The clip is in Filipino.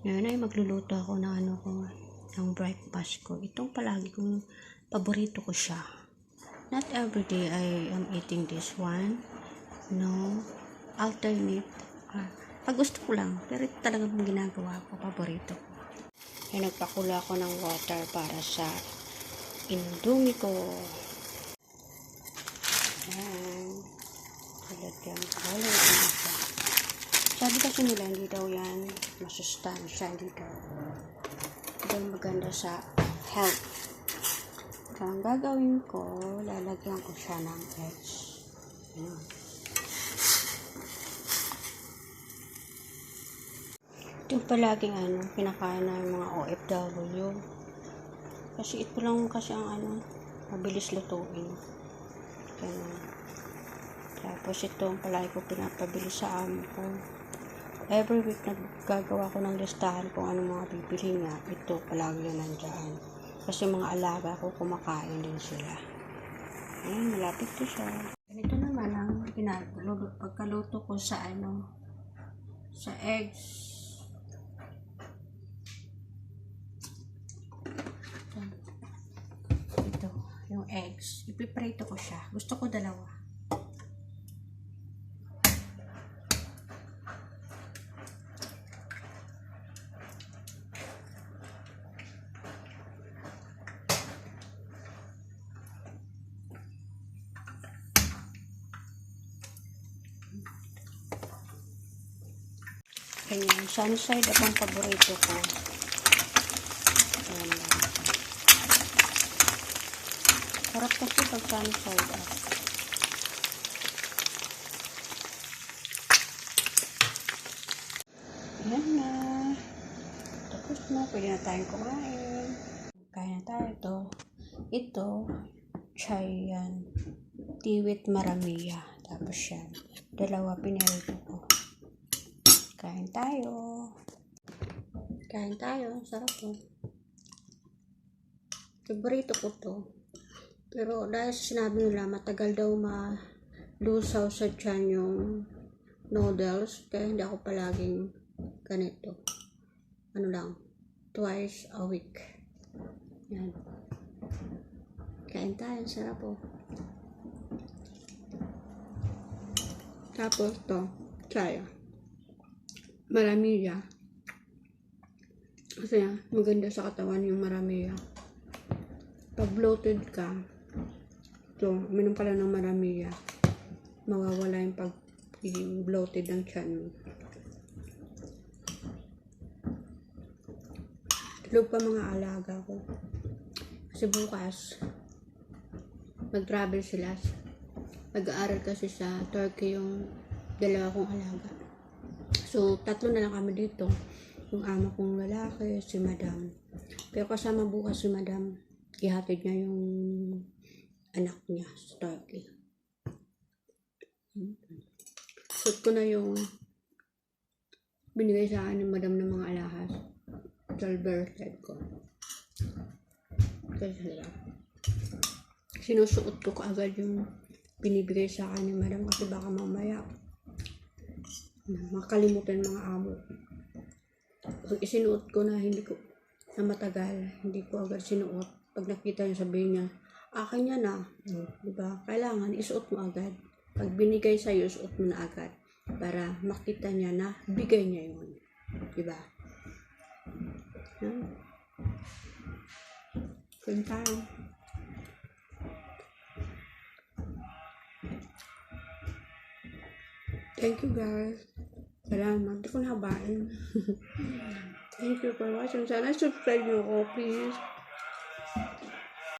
Ngayon ay magluluto ako ng ng breakfast ko. Itong palagi kong paborito ko siya. Not every day I am eating this one. No, alternate. Pag gusto ko lang, pero ito talagang ginagawa ko, paborito ko. Kaya nagpakulo ako ng water para sa indomie ko. Ayan. Talagyan ko. Sabi kasi nila, hindi daw yan masustansya, hindi daw maganda sa health. So, ang gagawin ko, lalagyan ko siya ng eggs. Ayan. Ito palaging pinakain ng mga OFW. Kasi ito lang kasi ang mabilis lutuin. Ganun. Tapos ito ang palagi ko pinapabili sa amo ko. Every week naggagawa ko ng listahan kung ano mga bibili niya. Ito palagi yan nandyan. Kasi mga alaga ko kumakain din sila. Ayan, malapit to siya. Ganito naman ang pagkaluto ko sa sa eggs. Ito, yung eggs. Ipiprito ko siya. Gusto ko dalawa. Ganyan. Sunny side up ang paborito ko. Ayan lang. Sarap kasi pag sunny side up. Ayan na. Tapos na. Pwede na tayong kumain. Kain na tayo. Ito, chai yan. Tea with maramiya. Tapos yan. Dalawa pinirito ko. Kain tayo. Kain tayo. Sarap po. Favorito ko to. Pero dahil sa sinabi nila, matagal daw malusaw sa tiyan yung noodles. Kaya hindi ako palaging ganito. Twice a week. Yan. Kain tayo. Sarap po. Tapos to, chai. Maramiya. Kasi maganda sa katawan yung maramiya. Pag bloated ka, ito, uminom ka lang ng maramiya, mawawala yung pagiging bloated ng tiyan mo. Tulog pa mga alaga ko. Kasi bukas, mag-travel sila. Nag-aaral kasi sa Turkey yung dalawa kong alaga. So, 3 na lang kami dito. Yung ama kong lalaki, si Madam. Pero kasama bukas si Madam, ihatid niya yung anak niya sa Turkey. Suot ko na yung binigay sa akin ni Madam ng mga alahas. Birthday ko. Kasi sinusuot ko agad yung binibigay sa akin ni Madam kasi baka mamaya makalimutan mga amo. Pag isinuot ko na na matagal, hindi ko agad sinuot. Pag nakita niya, sabihin niya, akin yan na. Diba? Kailangan isuot mo agad. Pag binigay sa'yo, isuot mo na agad. Para makita niya na bigay niya yun. Diba? Punta. Thank you guys. Salamat. Hindi ko nahabain. Thank you for watching. Sana subscribe nyo ako, please.